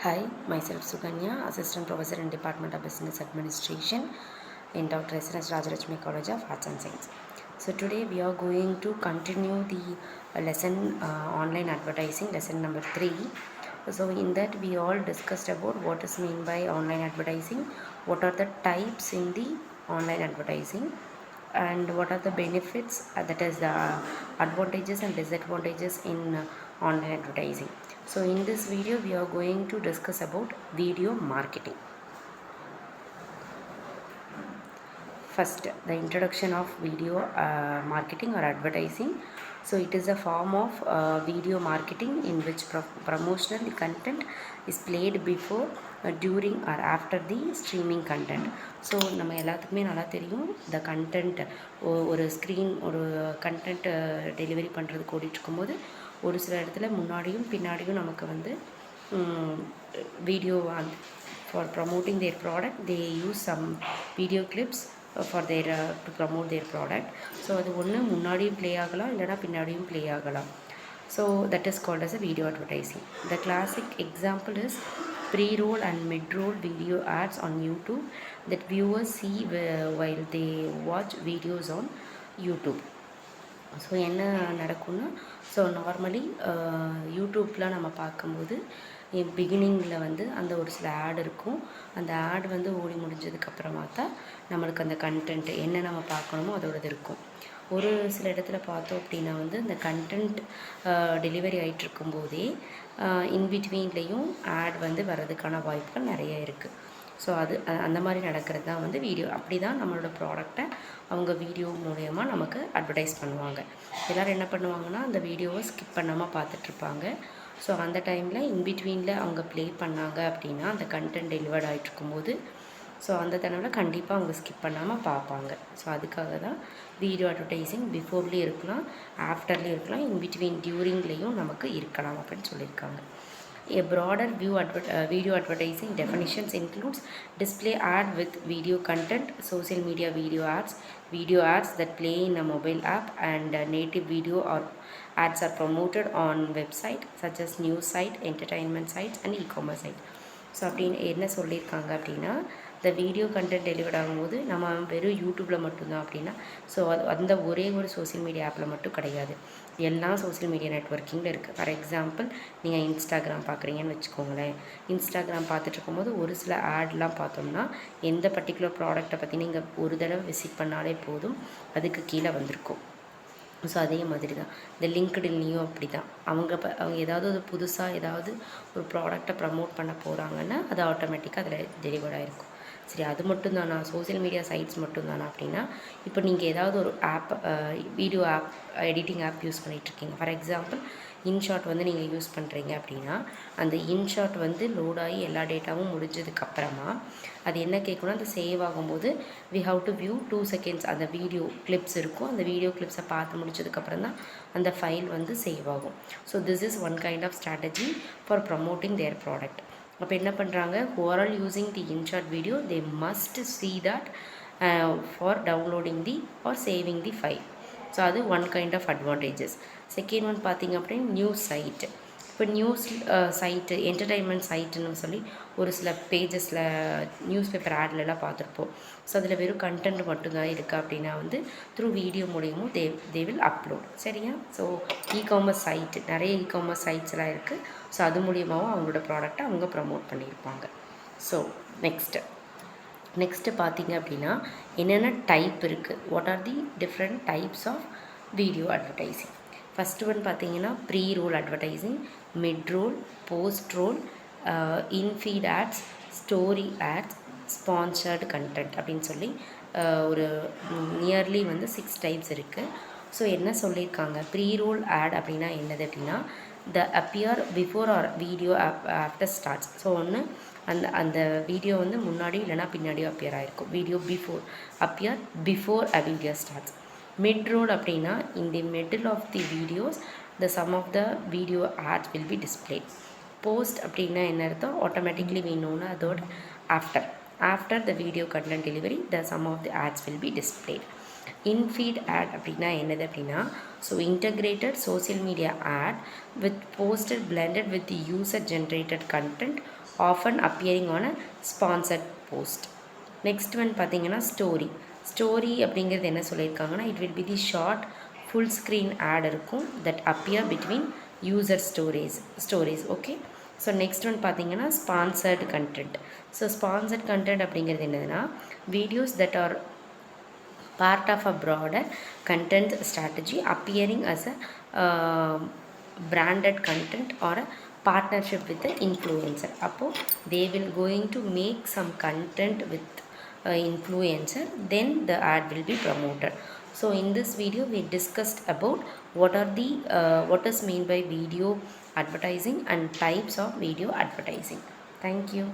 Hi, myself Suganya, Assistant Professor in Department of Business Administration in Dr. S.N.S. Rajarachmi College of Arts and Science. So today we are going to continue the lesson online advertising, lesson number 3. So in that we all discussed about what is mean by online advertising, what are the types in the online advertising, and what are the benefits, that is the advantages and disadvantages in online advertising. So in this video we are going to discuss about video marketing. First, the introduction of video marketing or advertising. So it is a form of video marketing in which promotional content is played before, during or after the streaming content. So நம்ம எல்லாத்துக்குமே நல்லா தெரியும், இந்த content ஒரு screen ஒரு content delivery பண்ணுறதுக்கு ஓடிட்டுருக்கும்போது ஒரு சில இடத்துல முன்னாடியும் பின்னாடியும் நமக்கு வந்து video for promoting their product they use some video clips for their to promote their product. So அது ஒன்று முன்னாடியும் ப்ளே ஆகலாம், இல்லைனா பின்னாடியும் ப்ளே ஆகலாம். So that is called as a video advertising. The classic example is pre-roll and mid-roll video ads on YouTube that viewers see while they watch videos on YouTube. So என்ன நடக்கும்னா, so normally யூடியூப்பில் நம்ம பார்க்கும்போது பிகினிங்கில் வந்து அந்த ஒரு சில add இருக்கும். அந்த ஆட் வந்து ஓடி முடிஞ்சதுக்கப்புறமா தான் நம்மளுக்கு அந்த கண்டென்ட் என்ன நம்ம பார்க்கணுமோ அதோடது இருக்கும். ஒரு சில இடத்துல பார்த்தோம் அப்படின்னா வந்து இந்த கண்டென்ட் டெலிவரி ஆகிட்டுருக்கும் போதே இன்பிட்வீன்லேயும் ஆட் வந்து வர்றதுக்கான வாய்ப்புகள் நிறைய இருக்குது. ஸோ அது அந்த மாதிரி நடக்கிறது தான் வந்து வீடியோ. அப்படி தான் நம்மளோட ப்ராடக்டை அவங்க வீடியோ மூலயமா நமக்கு அட்வர்டைஸ் பண்ணுவாங்க. எல்லோரும் என்ன பண்ணுவாங்கன்னா, அந்த வீடியோவை ஸ்கிப் பண்ணாமல் பார்த்துட்ருப்பாங்க. ஸோ அந்த டைமில் இன்பிட்வீனில் அவங்க ப்ளே பண்ணாங்க அப்படின்னா அந்த கண்டென்ட் டெலிவர்ட் ஆகிட்ருக்கும்போது ஸோ அந்த தடவை கண்டிப்பாக அவங்க ஸ்கிப் பண்ணாமல் பார்ப்பாங்க. ஸோ அதுக்காக தான் வீடியோ அட்வர்டைஸிங் பிஃபோர்லேயும் இருக்கலாம், ஆஃப்டர்லேயும் இருக்கலாம், இன்பிட்வீன் டியூரிங்லேயும் நமக்கு இருக்கலாம் அப்படின்னு சொல்லியிருக்காங்க. A broader video advertising definitions includes display ad with video content, social media video ads that play in a mobile app, and native video or ads are promoted on website such as news site, entertainment sites and e-commerce site. So அப்படின்னு என்ன சொல்லியிருக்காங்க அப்படின்னா, இந்த video content delivered ஆகும்போது நம்ம வெறும் யூடியூப்பில் மட்டும்தான் அப்படின்னா, ஸோ அந்த ஒரே ஒரு சோசியல் மீடியா ஆப்பில் மட்டும் கிடையாது, எல்லா சோசியல் மீடியா நெட்வொர்க்கிங்கில் இருக்குது. ஃபார் எக்ஸாம்பிள் நீங்கள் இன்ஸ்டாகிராம் பார்க்குறீங்கன்னு வச்சுக்கோங்களேன். இன்ஸ்டாகிராம் பார்த்துட்ருக்கும்போது ஒரு சில ஆட்லாம் பார்த்தோம்னா எந்த பர்டிகுலர் ப்ராடக்ட்டை பற்றி நீங்கள் ஒரு தடவை விசிட் பண்ணாலே போதும், அதுக்கு கீழே வந்திருக்கும். ஸோ அதே மாதிரி தான் இந்த லிங்க்டின்லேயும் அப்படி தான். அவங்க ஏதாவது ஒரு புதுசாக ஏதாவது ஒரு ப்ராடக்டை ப்ரமோட் பண்ண போகிறாங்கன்னா அது ஆட்டோமேட்டிக்காக அதில் டெலிவர்ட் ஆகிருக்கும். சரி, அது மட்டும்தானா, சோசியல் மீடியா சைட்ஸ் மட்டும்தானா அப்படின்னா, இப்போ நீங்கள் ஏதாவது ஒரு app, video app, editing app use பண்ணிகிட்ருக்கீங்க. ஃபார் எக்ஸாம்பிள் இன்ஷாட் வந்து நீங்கள் யூஸ் பண்ணுறீங்க அப்படின்னா, அந்த இன்ஷாட் வந்து லோடாகி எல்லா டேட்டாவும் முடிஞ்சதுக்கப்புறமா அது என்ன கேட்கணும், அந்த சேவ் ஆகும்போது we have to view 2 seconds அந்த வீடியோ கிளிப்ஸ் இருக்கும். அந்த வீடியோ கிளிப்ஸை பார்த்து முடிச்சதுக்கப்புறம் தான் அந்த ஃபைல் வந்து சேவ் ஆகும். So this is one kind of strategy for promoting their product. அப்போ என்ன பண்ணுறாங்க, overall using the InShot video they must see that for downloading the or saving the file. So அது one kind of advantages. Second one பார்த்திங்க அப்படின்னா news site. இப்போ news site, entertainment சைட்டுன்னு சொல்லி ஒரு சில பேஜஸில் நியூஸ் பேப்பர் ஆட்லலாம் பார்த்துருப்போம். ஸோ அதில் வெறும் கண்டென்ட் மட்டும்தான் இருக்குது அப்படின்னா வந்து த்ரூ வீடியோ மூலியமும் தே வில் அப்லோட். சரியா? ஸோ இகாமர்ஸ் சைட்டு, நிறைய இகாமர்ஸ் சைட்ஸ்லாம் இருக்குது. ஸோ அது மூலியமாகவும் அவங்களோட ப்ராடக்டை அவங்க ப்ரமோட் பண்ணியிருப்பாங்க. ஸோ நெக்ஸ்ட்டு பார்த்திங்க அப்படின்னா என்னென்ன டைப் இருக்குது, what are the different types of video advertising. First one பார்த்திங்கன்னா pre roll advertising, mid roll, post roll, infeed ads, story ads, sponsored content அப்படின்னு சொல்லி ஒரு நியர்லி வந்து 6 டைப்ஸ் இருக்குது. ஸோ என்ன சொல்லியிருக்காங்க, ப்ரீ ரோல் ஆட் அப்படின்னா என்னது அப்படின்னா, they appear before or video after starts. So ஒன்று அந்த வீடியோ வந்து முன்னாடி இல்லைனா பின்னாடியோ அப்பியர் ஆகிருக்கும். Video appear before a video starts. Mid roll அப்படின்னா in the middle of the videos the some of the video ads will be displayed. Post அப்படின்னா என்ன அர்த்தம், ஆட்டோமேட்டிக்லி வேணும்னா அதோட after the video content delivery the some of the ads will be displayed. Infeed ad அப்படின்னா என்னது அப்படின்னா, so integrated social media ad with posted blended with user generated content often appearing on a sponsored post. Next one பார்த்தீங்கன்னா story அப்படிங்கிறது என்ன சொல்லியிருக்காங்கன்னா, it will be the short full screen ad இருக்கும் that appear between user stories. Okay, so next one பார்த்தீங்கன்னா sponsored content. So sponsored content அப்படிங்கிறது என்னதுன்னா, videos that are part of a broader content strategy appearing as a branded content or a partnership with the influencer. Appo they will going to make some content with influencer, then the ad will be promoted. So in this video we discussed about what is mean by video advertising and types of video advertising. Thank you.